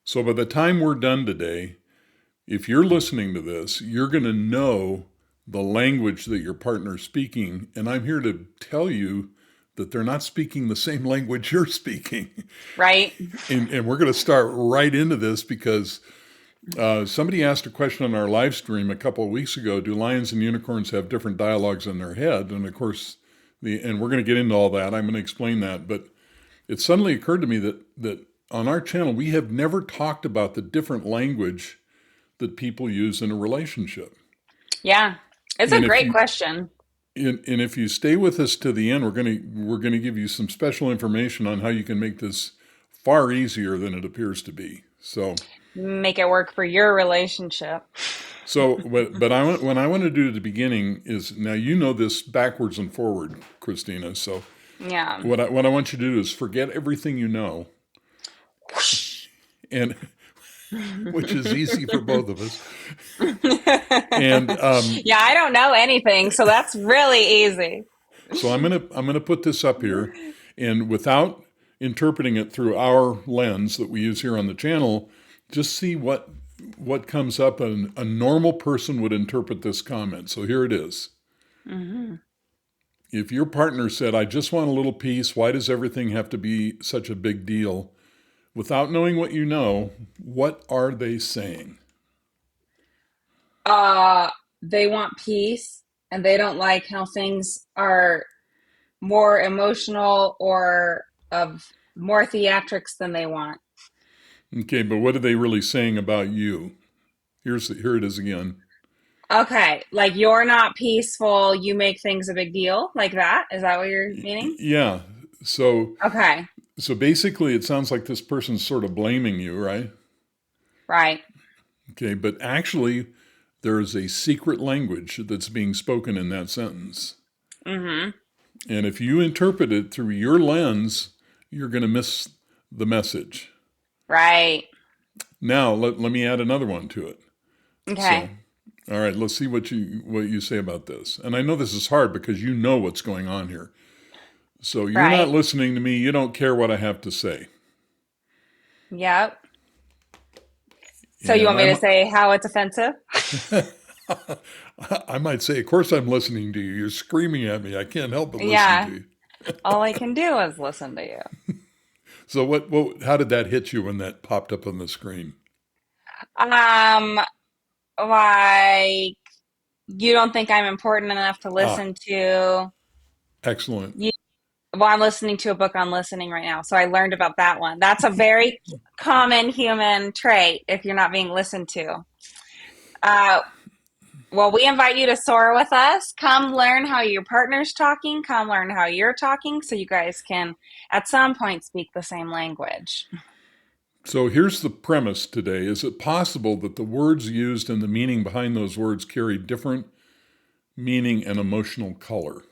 So by the time we're done today, if you're listening to this, you're going to know the language that your partner's speaking. And I'm here to tell you that they're not speaking the same language you're speaking. Right? And we're going to start right into this because somebody asked a question on our live stream a couple of weeks ago. Do lions and unicorns have different dialogues in their head? And of course, and we're going to get into all that. I'm going to explain that. But it suddenly occurred to me that on our channel, we have never talked about the different language that people use in a relationship. Yeah. It's a And if great you question. and if you stay with us to the end, we're gonna give you some special information on how you can make this far easier than it appears to be. Make it work for your relationship. But what I want to do at the beginning is now you know this backwards and forward, Christina. So Yeah. what I want you to do is forget everything you know, and which is easy for both of us. And Yeah, I don't know anything, so that's really easy. so I'm gonna put this up here, and without interpreting it through our lens that we use here on the channel, just see what comes up. And a normal person would interpret this comment. So here it is. Hmm. If your partner said, "I just want a little peace. Why does everything have to be such a big deal?" Without knowing what you know, what are they saying? Uh, they want peace and they don't like how things are more emotional or of more theatrics than they want. Okay, but what are they really saying about you? Here it is again. Okay, like you're not peaceful, you make things a big deal, like that. Is that what you're meaning? Yeah. So Okay, so basically, it sounds like this person's sort of blaming you, right? right. Okay, but actually, there is a secret language that's being spoken in that sentence. Mm-hmm. And if you interpret it through your lens, you're going to miss the message. Right. Now, let me add another one to it. So, Okay. all right, let's see what you say about this. And I know this is hard because you know what's going on here. So you're not Right. listening to me. You don't care what I have to say. Yep. So you And want me to say how it's offensive? I might say, of course I'm listening to you. You're screaming at me. I can't help but listen to Yeah. you. All I can do is listen to you. So how did that hit you when that popped up on the screen? Um, like you don't think I'm important enough to Ah, listen to excellent. you. Well, I'm listening to a book on listening right now, so I learned about that one. That's a very common human trait if you're not being listened to. Uh, well, we invite you to soar with us. Come learn how your partner's talking. Come learn how you're talking so you guys can, at some point, speak the same language. So here's the premise today. Is it possible that the words used and the meaning behind those words carry different meaning and emotional color?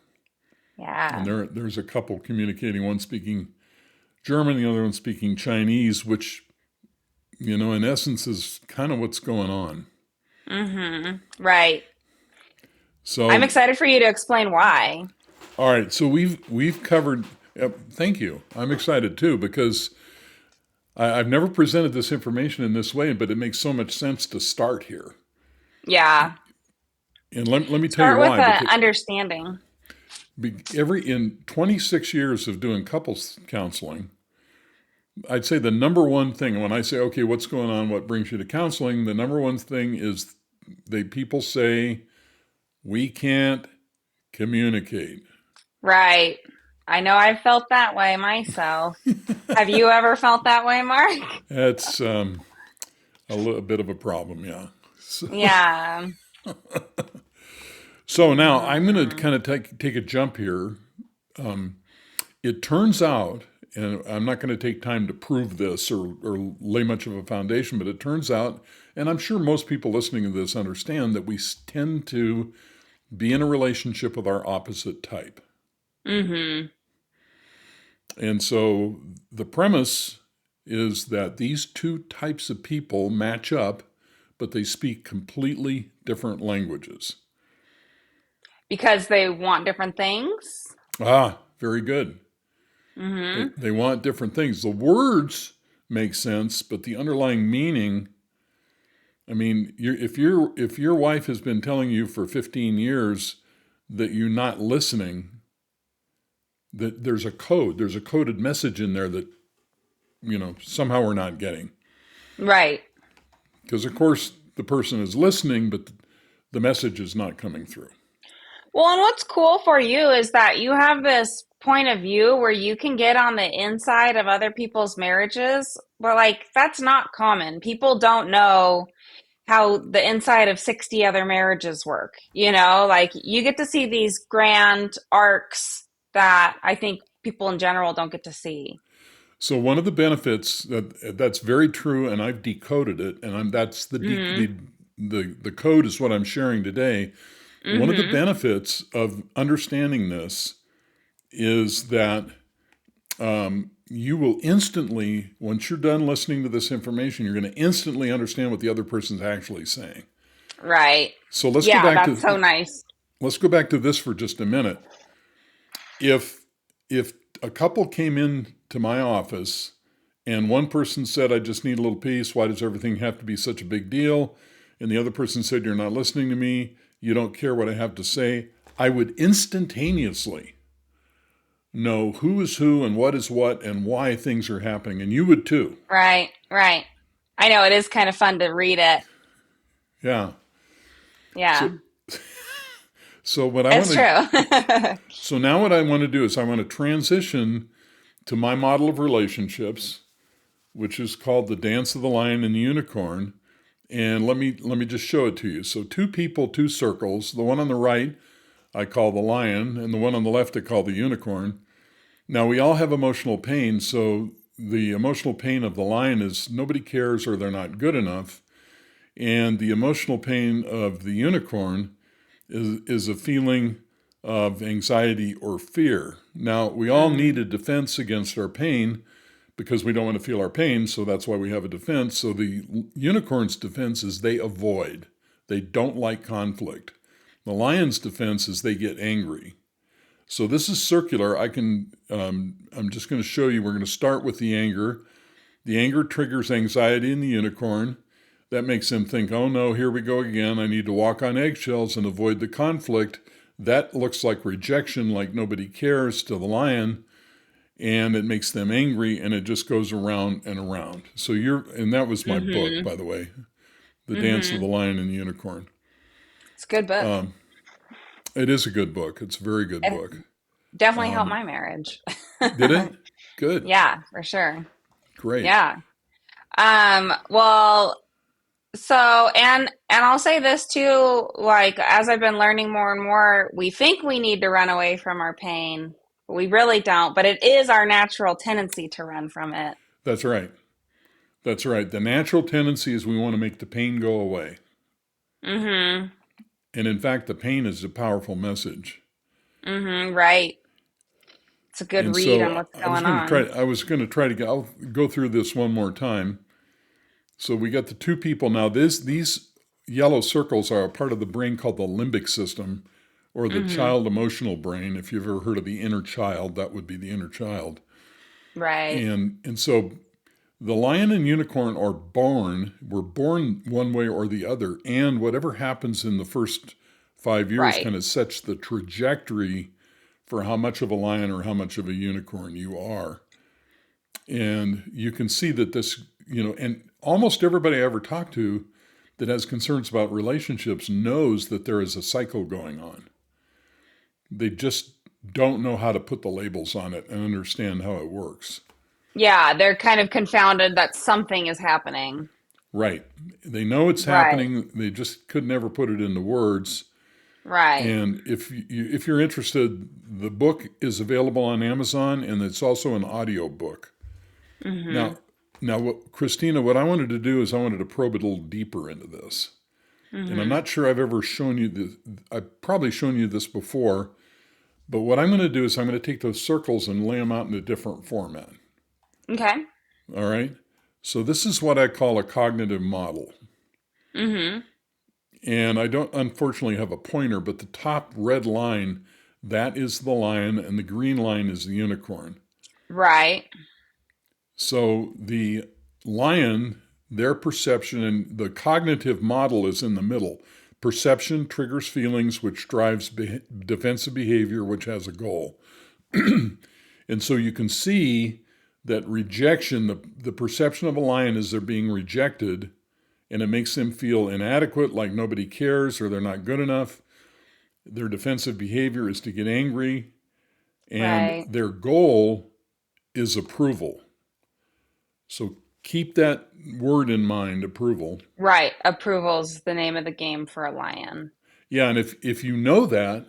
And Yeah. there's a couple communicating, one speaking German, the other one speaking Chinese, which, in essence is kind of what's going on. Mm-hmm. Right. I'm So, excited for you to explain why. all right, so we've covered. Thank you. I'm excited too because I've never presented this information in this way, but it makes so much sense to start here. Yeah. And let me tell you Start with why. the Because understanding. in 26 years of doing couples counseling, I'd say the number one thing when I say, okay, what's going on? What brings you to counseling? The number one thing is people say we can't communicate. Right. I know I've felt that way myself. Have you ever felt that way, Mark? That's a little bit of a problem, yeah. So, Yeah. so now I'm going to Hmm. kind of take a jump here. Um, it turns out, and I'm not going to take time to prove this or lay much of a foundation, but it turns out, and I'm sure most people listening to this understand that we tend to be in a relationship with our opposite type. Hmm. And so the premise is that these two types of people match up, but they speak completely different languages. Because they want different things. Ah, very good. They, Hmm. they want different things. The words makes sense, but the underlying meaning, I mean, if your wife has been telling you for 15 years that you're not listening, that there's a coded message in there that, somehow we're not getting. Right. Because, of course, the person is listening, but the message is not coming through. Well, and what's cool for you is that you have this point of view where you can get on the inside of other people's marriages, but like that's not common. People don't know how the inside of 60 other marriages work. Like you get to see these grand arcs that I think people in general don't get to see. So one of the benefits that's very true, and I've decoded it, and that's Mhm. the code is what I'm sharing today. One of the Mhm. benefits of understanding this is that you will instantly, once you're done listening to this information, you're going to instantly understand what the other person's actually saying. Right. So Yeah, that's so nice. let's go back to this for just a minute. If a couple came in to my office and one person said, I just need a little peace, why does everything have to be such a big deal? And the other person said, you're not listening to me, you don't care what I have to say, I would instantaneously know who is who and what is what and why things are happening. And you would too. Right, right. I know it is kind of fun to read it. Yeah. Yeah, So so what I want it's to true. so now what I want to do is I want to transition to my model of relationships, which is called the dance of the lion and the unicorn. And let me just show it to you. So two people, two circles. The one on the right I call the lion, and the one on the left I call the unicorn. Now we all have emotional pain, so the emotional pain of the lion is nobody cares or they're not good enough. And the emotional pain of the unicorn is a feeling of anxiety or fear. Now, we all need Mm, a defense against our pain because we don't want to feel our pain, so that's why we have a defense. So the unicorn's defense is they avoid. They don't like conflict. The lion's defense is they get angry. So this is circular. I'm just going to show you. We're going to start with the anger. The anger triggers anxiety in the unicorn. That makes them think, oh no, here we go again. I need to walk on eggshells and avoid the conflict. That looks like rejection, like nobody cares to the lion, and it makes them angry, and it just goes around and around. And that was my book, mm-hmm. by the way, The Dance of Mm-hmm. the Lion and the Unicorn. It's a good book. It is a good book. It's a very good It book. definitely helped Um, my marriage. did it? Good. Yeah, for sure. Great. Yeah. Well, so and I'll say this too, like as I've been learning more and more, we think we need to run away from our pain. But we really don't, but it is our natural tendency to run from it. That's right. That's right. The natural tendency is we want to make the pain go away. Mm-hmm. And in fact, the pain is a powerful message. Mm-hmm. Right. It's a good And read on so what's going on. I was going to try to I'll go through this one more time. So we got the two people now. These yellow circles are a part of the brain called the limbic system, or the Mm-hmm. child emotional brain. If you've ever heard of the inner child, that would be the inner child. Right. And so the lion and unicorn we're born one way or the other, and whatever happens in the first 5 years Right. kind of sets the trajectory for how much of a lion or how much of a unicorn you are. And you can see that and almost everybody I ever talk to that has concerns about relationships knows that there is a cycle going on. They just don't know how to put the labels on it and understand how it works. Yeah, they're kind of confounded that something is happening. Right. They know it's Right. happening. They just could never put it into words. Right. And if you're interested, the book is available on Amazon, and it's also an audio book. Mm-hmm. Now, Christina, what I wanted to do is I wanted to probe a little deeper into this. And I'm Mm-hmm. not sure I've ever shown you this. I've probably shown you this before, but what I'm going to do is I'm going to take those circles and lay them out in a different format. Okay. All right. So this is what I call a cognitive model. Mm-hmm. And I don't unfortunately have a pointer, but the top red line, that is the lion, and the green line is the unicorn. Right. So the lion, their perception and the cognitive model is in the middle. Perception triggers feelings, which drives defensive behavior, which has a goal. And so you can see that rejection, the perception of a lion is they're being rejected, and it makes them feel inadequate, like nobody cares or they're not good enough. Their defensive behavior is to get angry, and Right. their goal is approval. So keep that word in mind, approval. Right. Approval's the name of the game for a lion. Yeah, and if you know that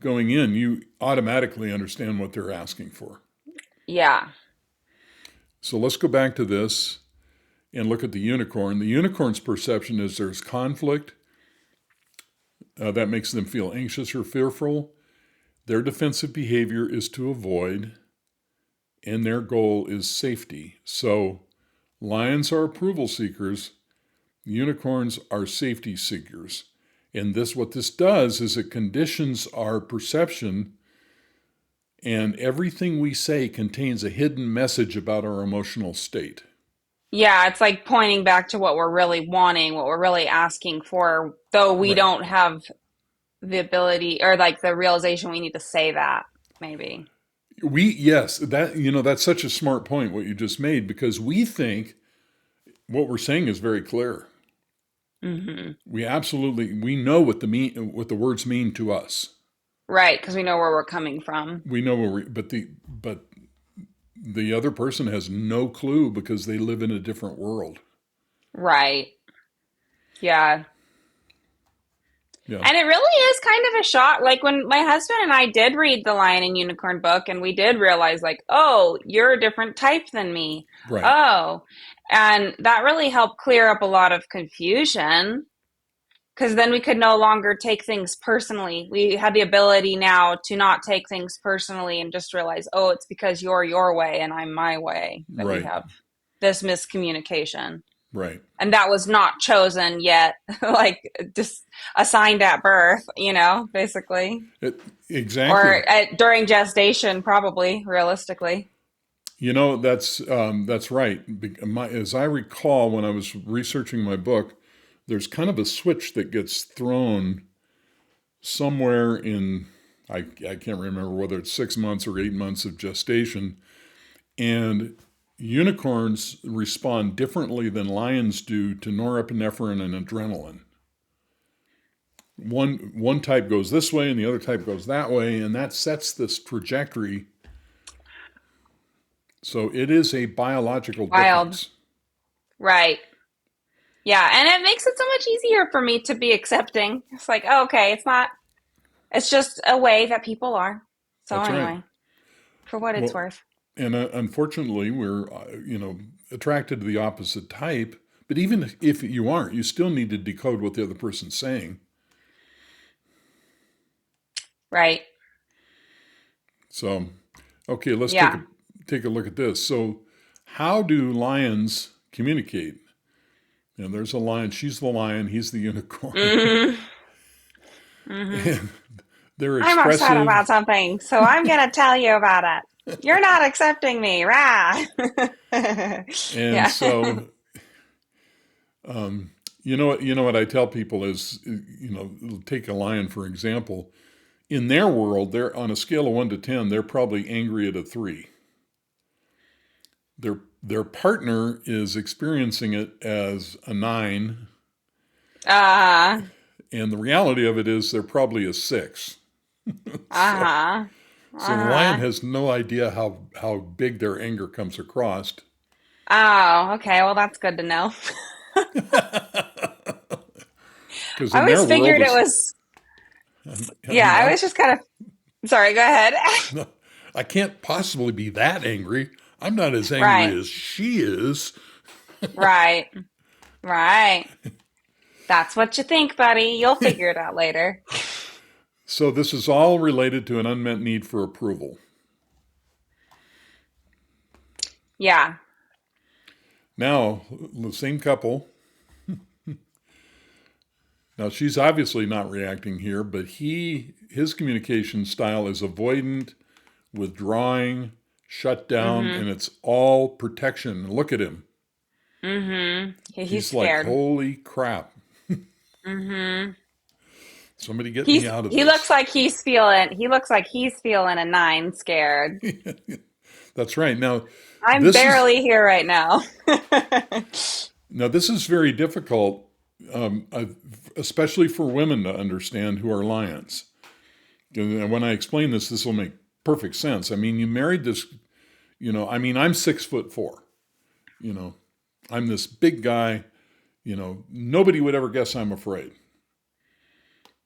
going in, you automatically understand what they're asking for. Yeah. So let's go back to this and look at the unicorn. The unicorn's perception is there's conflict. That makes them feel anxious or fearful. Their defensive behavior is to avoid, and their goal is safety. So lions are approval seekers. Unicorns are safety seekers. And what this does is it conditions our perception, and everything we say contains a hidden message about our emotional state. Yeah, it's like pointing back to what we're really wanting, what we're really asking for, though we Right. don't have the ability or like the realization we need to say that, maybe. Yes, that's such a smart point what you just made, because we think what we're saying is very clear. Hmm. We know what the words mean to us. Right, because we know where we're coming from. We know but the other person has no clue because they live in a different world. Right. Yeah. Yeah. And it really is kind of a shock. Like when my husband and I did read the Lion and Unicorn book, and we did realize, like, oh, you're a different type than me. Right. Oh, and that really helped clear up a lot of confusion because then we could no longer take things personally. We had the ability now to not take things personally and just realize, oh, it's because you're your way and I'm my way that we Right. have this miscommunication. Right. And that was not chosen yet, like just assigned at birth, basically, It, exactly. or during gestation, probably, realistically. That's right. As I recall, when I was researching my book, there's kind of a switch that gets thrown somewhere in, I can't remember whether it's 6 months or 8 months of gestation, and unicorns respond differently than lions do to norepinephrine and adrenaline. One type goes this way and the other type goes that way, and that sets this trajectory. So it is a biological Wild. difference. Right. Yeah. And it makes it so much easier for me to be accepting. It's like, oh, okay, it's just a way that people are. So, That's right. anyway, for what it's Well, worth. and unfortunately, we're attracted to the opposite type. But even if you aren't, you still need to decode what the other person's saying. Right. So, okay, let's Yeah. take a look at this. So, how do lions communicate? And there's a lion. She's the lion. He's the unicorn. Hmm. Hmm. And they're I'm upset expressive. about something, so I'm going to tell you about it. You're not accepting me, rah. And Yeah. so, you know what I tell people is, take a lion for example. In their world, they're on a scale of 1 to 10. They're probably angry at a 3. Their partner is experiencing it as a 9, Uh-huh. and the reality of it is they're probably a 6. So Uh-huh. so the lion Uh-huh. has no idea how big their anger comes across. Oh, okay. Well, that's good to know. Because I in their always world figured it is, was, I yeah, mean, I was just kind of, sorry, go ahead. I can't possibly be that angry. I'm not as Right. angry as she is. Right. Right. That's what you think, buddy. You'll figure it out later. So this is all related to an unmet need for approval. Yeah. Now, the same couple. Now she's obviously not reacting here, but his communication style is avoidant, withdrawing, shut down, Mm-hmm. and it's all protection. Look at him. Mm-hmm. He's He's like, scared. holy crap, Mm-hmm. somebody get me out of He looks this. like he's feeling a nine scared. That's right. I'm This is barely here right now. this is very difficult, um, uh, especially for women to understand who are lions. And when I explain this, this will make perfect sense. I mean, you married this, I mean, I'm 6'4". You know, I'm this big guy. Nobody would ever guess I'm afraid.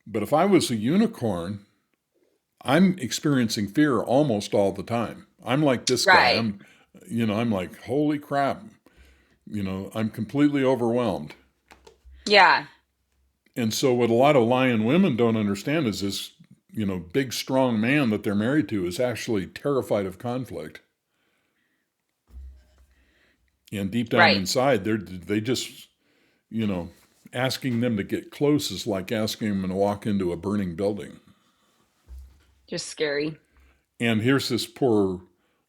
But if I was a unicorn, I'm experiencing fear almost all the time. I'm like this guy. Right. I'm like, holy crap. I'm completely overwhelmed. Yeah. And so what a lot of lion women don't understand is this, big strong man that they're married to is actually terrified of conflict. And deep down Right. inside, they just, you know, asking them to get close is like asking them to walk into a burning building. Just scary. And here's this poor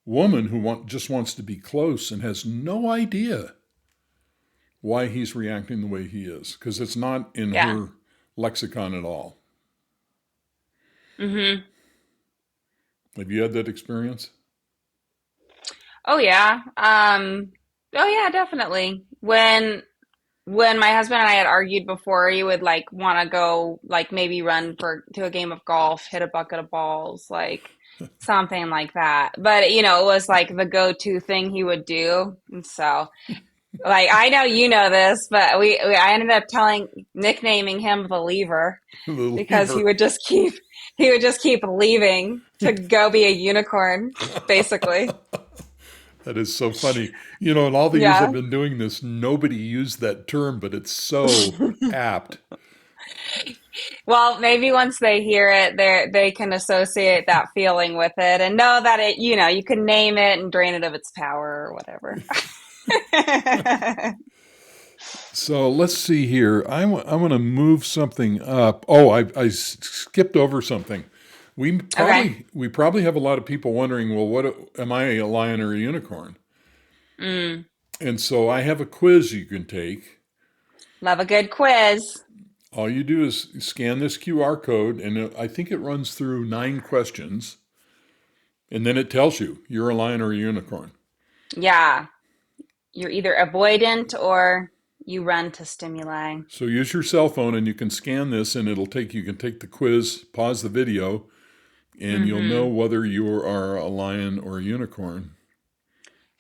woman who just wants to be close and has no idea why he's reacting the way he is, because it's not in Yeah. her lexicon at all. Mm-hmm. Have you had that experience? Oh yeah. Oh yeah, definitely. When my husband and I had argued before, he would like want to go like maybe run for to a game of golf, hit a bucket of balls, like something like that. But it was like the go-to thing he would do. And so, like I know you know this, but I ended up nicknaming him the lever The because lever. he would just keep leaving to go be a unicorn, basically. That is so funny. In all the years I've Yeah. been doing this, nobody used that term, but it's so apt. Well, maybe once they hear it, they can associate that feeling with it and know that you can name it and drain it of its power or whatever. So let's see here. I want to move something up. Oh, I skipped over something. We Okay. probably we probably have a lot of people wondering, well, what am I, a lion or a unicorn? Mm, And so I have a quiz you can take. love a good quiz. All you do is scan this QR code, and I think it runs through 9 questions, and then it tells you you're a lion or a unicorn. Yeah. You're either avoidant or you run to stimuli. So use your cell phone, and you can scan this, and you can take the quiz, pause the video, and you'll know Hmm. whether you are a lion or a unicorn.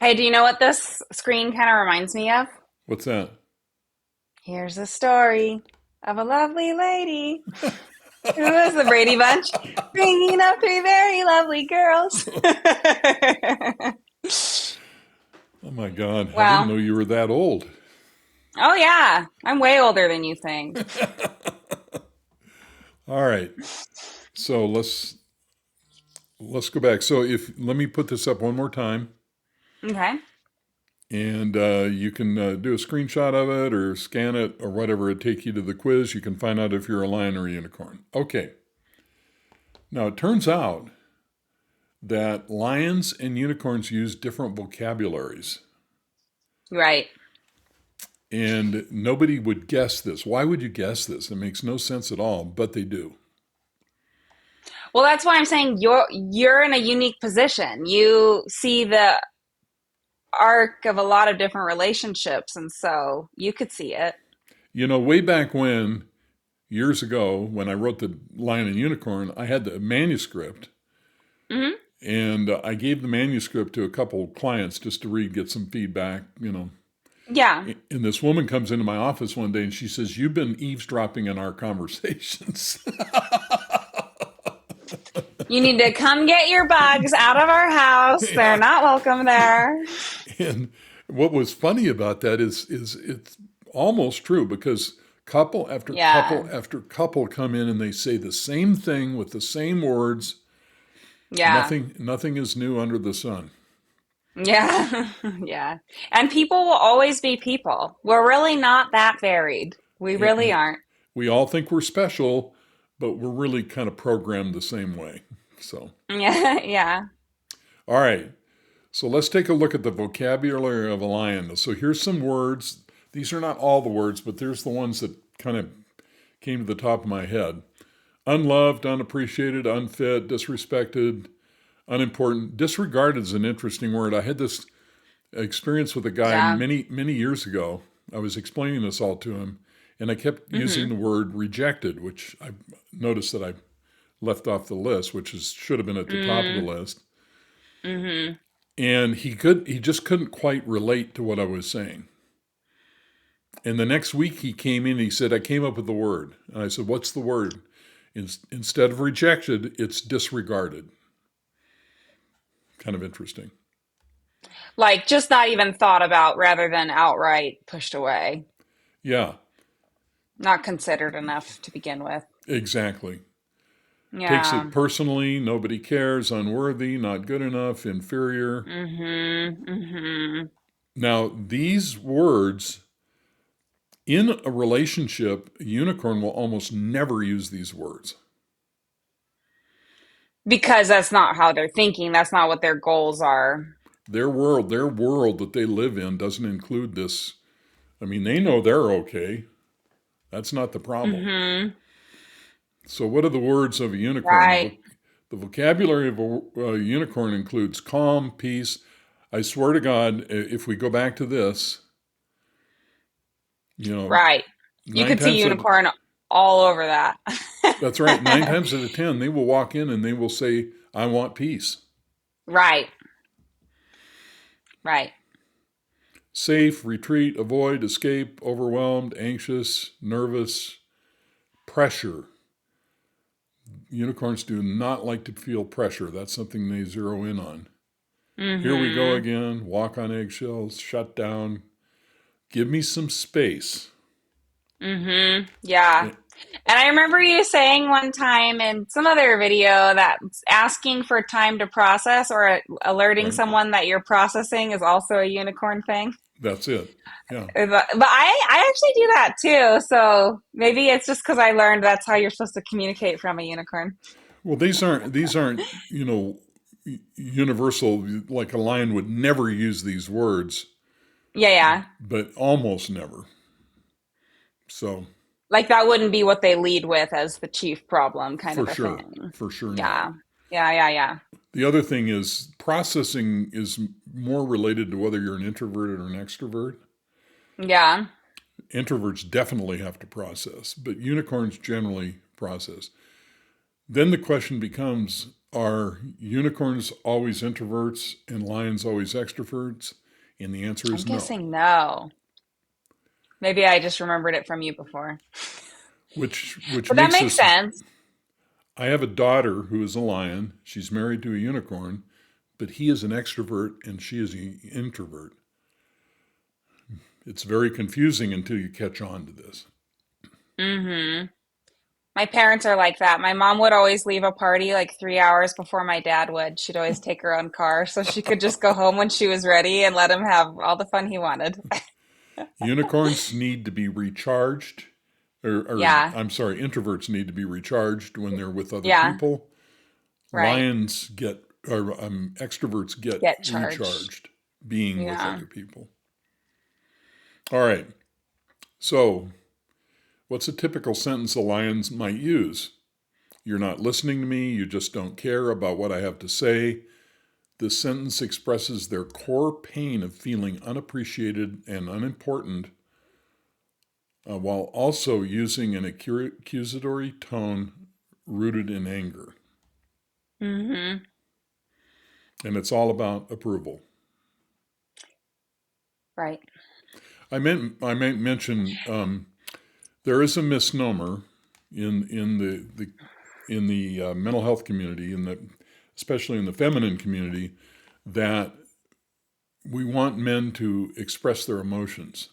Hey, do you know what this screen kind of reminds me of? What's that? Here's a story of a lovely lady who is the Brady Bunch, bringing up three very lovely girls. Oh my God, I didn't Wow. know you were that old. Oh yeah, I'm way older than you think. All right, so let's go back. So if let me put this up one more time, Okay. and you can do a screenshot of it or scan it or whatever. It take you to the quiz. You can find out if you're a lion or a unicorn. Okay. Now it turns out that lions and unicorns use different vocabularies. Right. And nobody would guess this. Why would you guess this? It makes no sense at all, but they do. Well, that's why I'm saying you're in a unique position. You see the arc of a lot of different relationships, and so you could see it. Way back when, years ago, when I wrote The Lion and Unicorn, I had the manuscript, Hmm. and I gave the manuscript to a couple clients just to read, get some feedback. Yeah. And this woman comes into my office one day and she says, "You've been eavesdropping in our conversations." You need to come get your bugs out of our house. They're Yeah. not welcome there. And what was funny about that is it's almost true, because couple after couple Yeah. after couple come in and they say the same thing with the same words. Yeah. Nothing is new under the sun. Yeah. Yeah. And people will always be people. We're really not that varied. We really And aren't. we all think we're special, but we're really kind of programmed the same way. So, Yeah. Yeah. all right. So let's take a look at the vocabulary of a lion. So here's some words. These are not all the words, but there's the ones that kind of came to the top of my head. Unloved, unappreciated, unfit, disrespected, unimportant. Disregarded is an interesting word. I had this experience with a guy Yeah. many years ago. I was explaining this all to him, and I kept using Mm-hmm. the word rejected, which I noticed that I left off the list, should have been at the top of the Mm, list. mm-hmm. And he just couldn't quite relate to what I was saying. And the next week he came in and he said, I came up with the word. And I said, what's the word? Instead of rejected, it's disregarded. Kind of interesting. Like just not even thought about rather than outright pushed away. Yeah, Not considered enough to begin with. exactly. Takes Yeah. it personally, nobody cares, unworthy, not good enough, inferior. Mm-hmm. Mm-hmm. Now, these words in a relationship, a unicorn will almost never use these words. Because that's not how they're thinking. That's not what their goals are. Their world that they live in doesn't include this. I mean, they know they're okay. That's not the problem. Mm-hmm. So, what are the words of a unicorn? Right. The vocabulary of a unicorn includes calm, peace. I swear to God, if we go back to this, you know, Right. You nine could see times out of, unicorn all over that. that's right, 9 times out of 10, they will walk in and they will say, I want peace. Right. Right. Safe, retreat, avoid, escape, overwhelmed, anxious, nervous, pressure. Unicorns do not like to feel pressure. That's something they zero in on. Here we go Mm-hmm. again. Walk on eggshells, shut down. Give me some space. Mm-hmm. Yeah. Eh, And I remember you saying one time in some other video that asking for time to process or alerting Right? someone that you're processing is also a unicorn thing. That's it. Yeah. But I actually do that too. So maybe it's just because I learned that's how you're supposed to communicate from a unicorn. Well, these aren't universal. Like a lion would never use these words, Yeah, yeah. but almost never. So Like that wouldn't be what they lead with as the chief problem kind of a thing. for sure not. Yeah. Yeah, yeah, yeah. The other thing is processing is more related to whether you're an introverted or an extrovert. Yeah. Introverts definitely have to process, but unicorns generally process. Then the question becomes, are unicorns always introverts and lions always extroverts? And the answer I'm is no. guessing no. Maybe I just remembered it from you before. Which But that makes makes us. sense. I have a daughter who is a lion. She's married to a unicorn, but he is an extrovert and she is an introvert. It's very confusing until you catch on to this. Mm-hmm. My parents are like that. My mom would always leave a party like 3 hours before my dad would. She'd always take her own car so she could just go home when she was ready and let him have all the fun he wanted. Unicorns need to be recharged, or Yeah. I'm sorry, introverts need to be recharged when they're with other Yeah. people. Right. Lions get, or extroverts get Get charged. recharged being with Yeah. other people. All right. So, what's a typical sentence a lion might use? You're not listening to me. You just don't care about what I have to say. This sentence expresses their core pain of feeling unappreciated and unimportant, while also using an accusatory tone rooted in anger. Mm-hmm. And it's all about approval. Right. I might mention there is a misnomer in the mental health community, especially in the feminine community, that we want men to express their emotions.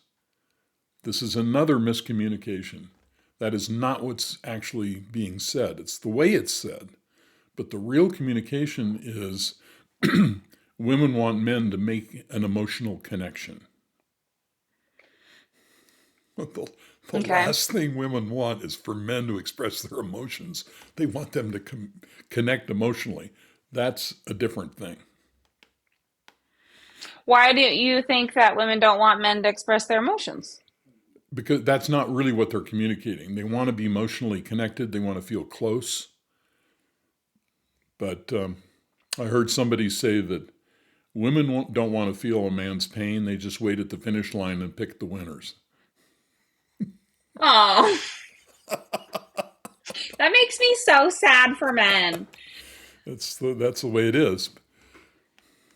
This is another miscommunication. That is not what's actually being said. It's the way it's said. But the real communication is women want men to make an emotional connection. The Okay. last thing women want is for men to express their emotions. They want them to connect emotionally. That's a different thing. Why do you think that women don't want men to express their emotions? Because that's not really what they're communicating. They want to be emotionally connected. They want to feel close. But I heard somebody say that women don't want to feel a man's pain. They just wait at the finish line and pick the winners. Oh, that makes me so sad for men. That's the way it is.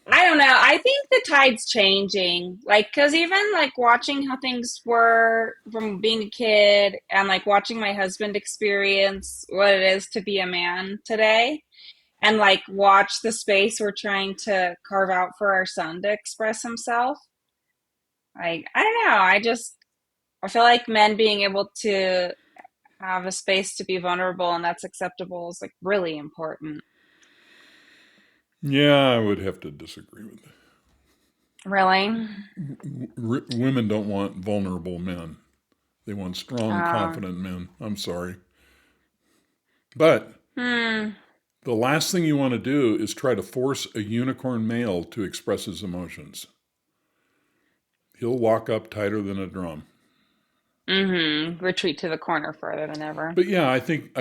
I don't know. I think the tide's changing. Like, because even like watching how things were from being a kid and like watching my husband experience what it is to be a man today and like watch the space we're trying to carve out for our son to express himself. Like, I don't know. I feel like men being able to have a space to be vulnerable and that's acceptable is like really important. Yeah, I would have to disagree with that. Really? Women don't want vulnerable men. They want strong, Um, confident men. I'm sorry. But hmm. the last thing you want to do is try to force a unicorn male to express his emotions. He'll walk up tighter than a drum. Mm-hmm. Retreat to the corner further than ever. But yeah, I think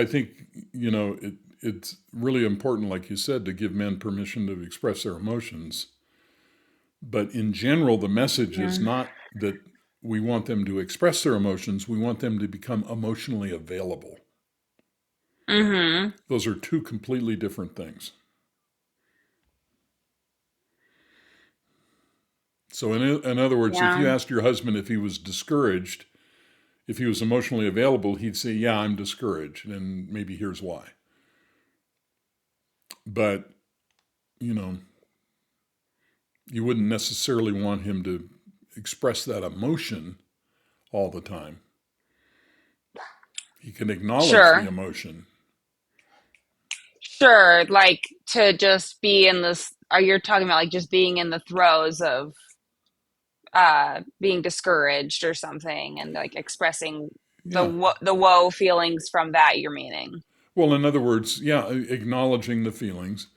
it's really important, like you said, to give men permission to express their emotions. But in general, the message is Yeah. not that we want them to express their emotions. We want them to become emotionally available. Mm-hmm. Those are two completely different things. So, in other words, if you Yeah. asked your husband if he was discouraged, if he was emotionally available, he'd say, "Yeah, I'm discouraged, and maybe here's why." But, you know, you wouldn't necessarily want him to express that emotion all the time. He can acknowledge the Sure. emotion. Sure. Like to just be in this, are you talking about like just being in the throes of being discouraged or something and like expressing Yeah. the woe feelings from that you're meaning. Well, in other words, yeah, acknowledging the feelings.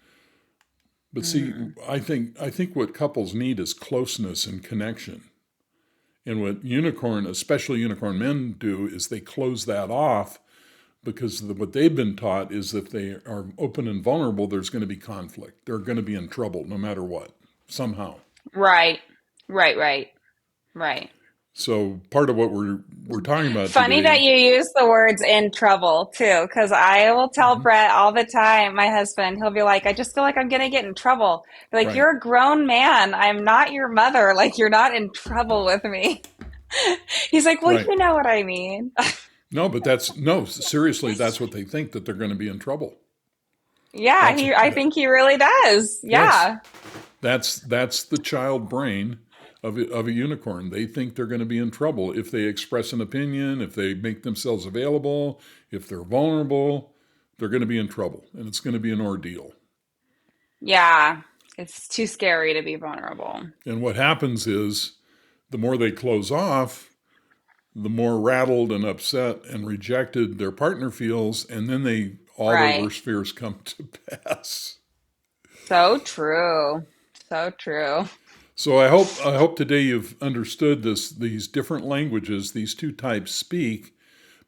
But see, Mm-hmm. I think what couples need is closeness and connection. And what especially unicorn men do, is they close that off because what they've been taught is that if they are open and vulnerable, there's going to be conflict. They're going to be in trouble no matter what, somehow. Right. Right, right, right. So part of what we're talking about Funny today. that you use the words in trouble too, because I will tell Mhm. Brett all the time, my husband, he'll be like, I just feel like I'm gonna get in trouble. Be like, Right, you're a grown man. I'm not your mother. Like, you're not in trouble with me. He's like, well, right. you know what I mean. No, but no, seriously, that's what they think, that they're going to be in trouble. Yeah, That's I think he really does. yes, Yeah. that's the child brain of a unicorn. They think they're going to be in trouble if they express an opinion, if they make themselves available, if they're vulnerable, they're going to be in trouble, and it's going to be an ordeal. Yeah. It's too scary to be vulnerable. And what happens is the more they close off, the more rattled and upset and rejected their partner feels, and then all their Right. worst fears come to pass. So true. So true. So I hope today you've understood these different languages these two types speak,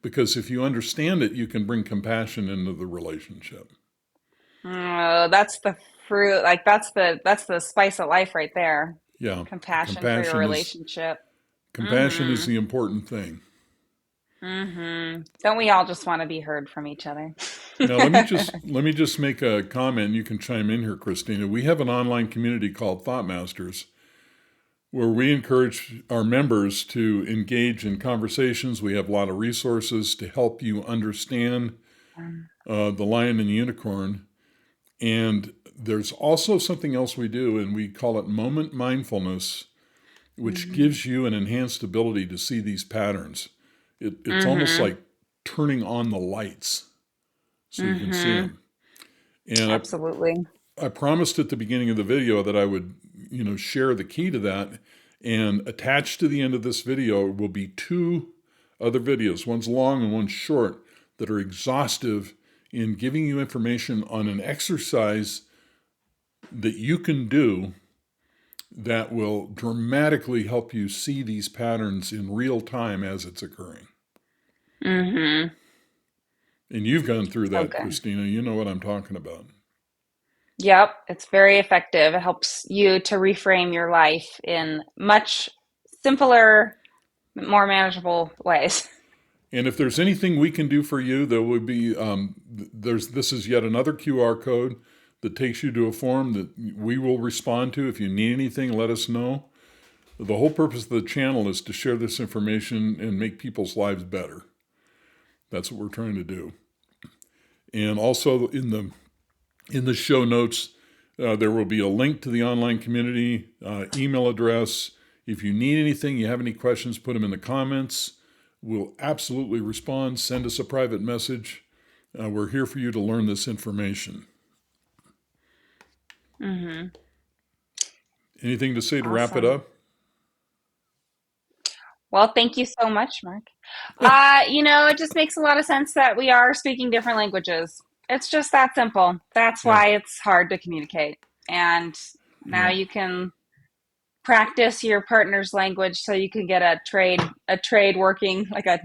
because if you understand it, you can bring compassion into the relationship. Oh, that's the fruit. Like that's the spice of life right there. Yeah, Compassion for your compassion is relationship. compassion is Mm-hmm. the important thing. Mm-hmm. Don't we all just want to be heard from each other? Now let me just make a comment. You can chime in here, Christina. We have an online community called Thought Masters, where we encourage our members to engage in conversations. We have a lot of resources to help you understand the lion and the unicorn. And there's also something else we do, and we call it moment mindfulness, which Mm-hmm. gives you an enhanced ability to see these patterns. It's almost Mm-hmm. like turning on the lights so you can see Mm-hmm. them. And Absolutely. I promised at the beginning of the video that I would, share the key to that. And attached to the end of this video will be two other videos. One's long and one's short, that are exhaustive in giving you information on an exercise that you can do that will dramatically help you see these patterns in real time as it's occurring. Mm-hmm. And you've gone through So that, good. Christina. You know what I'm talking about. Yep, it's very effective. It helps you to reframe your life in much simpler, more manageable ways. And if there's anything we can do for you, there would be this is yet another QR code that takes you to a form that we will respond to. If you need anything, let us know. The whole purpose of the channel is to share this information and make people's lives better. That's what we're trying to do. And also in the show notes, there will be a link to the online community, email address. If you need anything, you have any questions, put them in the comments. We'll absolutely respond. Send us a private message. We're here for you to learn this information. Mm-hmm. Anything to say to wrap it Awesome. up? Well, thank you so much, Mark. It just makes a lot of sense that we are speaking different languages. It's just that simple. That's Yeah, why it's hard to communicate. And now yeah. you can practice your partner's language so you can get a trade working, like a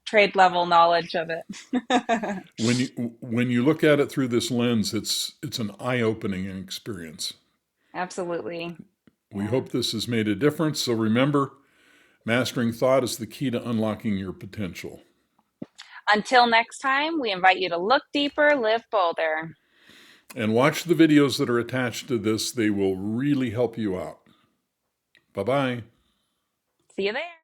trade level knowledge of it. When you look at it through this lens, it's an eye-opening experience. Absolutely. We Yeah. hope this has made a difference. So remember, mastering thought is the key to unlocking your potential. Until next time, we invite you to look deeper, live bolder. And watch the videos that are attached to this. They will really help you out. Bye bye. See you there.